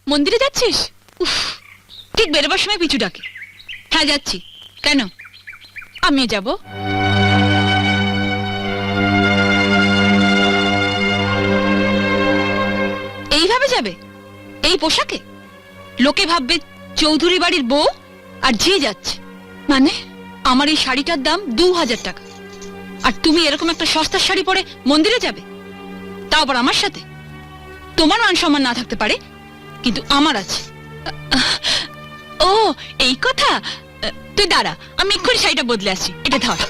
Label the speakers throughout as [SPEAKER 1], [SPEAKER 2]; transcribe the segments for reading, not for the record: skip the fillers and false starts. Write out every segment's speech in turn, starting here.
[SPEAKER 1] মন্দিরে যাচ্ছিস? উফ, ঠিক বেরোবার সময় পিছু ডাকে। হ্যাঁ যাচ্ছি। কেন? আমিও যাব। এইভাবে যাবে? এই পোশাকে? লোকে ভাববে চৌধুরী বাড়ির বউ আর ঝিয়ে যাচ্ছে। মানে আমার এই শাড়িটার দাম 2000 টাকা, আর তুমি এরকম একটা সস্তার শাড়ি পরে মন্দিরে যাবে, তাও আবার আমার সাথে? তোমার মান সম্মান না থাকতে পারে, কিন্তু আমার আছে। ও এই কথা। তুই দাঁড়া, আমি এক্ষুনি শাড়িটা বদলে আসছি। এটা ধর।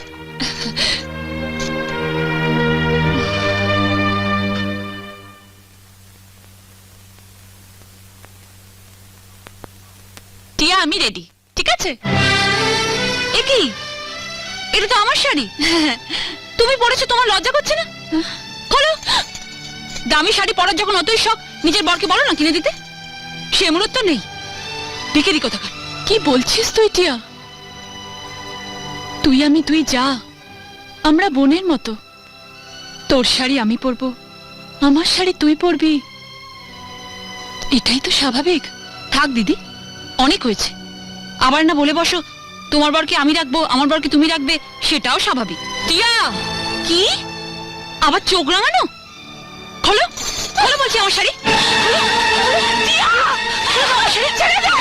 [SPEAKER 1] টিয়া, আমি রেডি, ঠিক আছে? এ কি? এটা তো আমার শাড়ি। তুমি পরেছো, তোমার লজ্জা করছে না? বলো, দামি শাড়ি পরার যখন অতই শখ, নিজের বরকে বলো না কিনে দিতে। সে মূলত তো নেই। ভিখারি কোথাকার। কি বলছিস তুই টিয়া? তুই আমি তুই যা, আমরা বোনের মতো। তোর শাড়ি আমি পরবো, আমার শাড়ি তুই পরবি, এটাই তো স্বাভাবিক। থাক দিদি, অনেক হয়েছে। আবার না বলে বসো তোমার বরকে আমি রাখবো, আমার বরকে তুমি রাখবে, সেটাও স্বাভাবিক। টিয়া, কি আবার চোখ রাঙানো? খোলো খোলো বলছি আমার শাড়ি। টিয়া, আমার শাড়ি ছেড়ে দাও।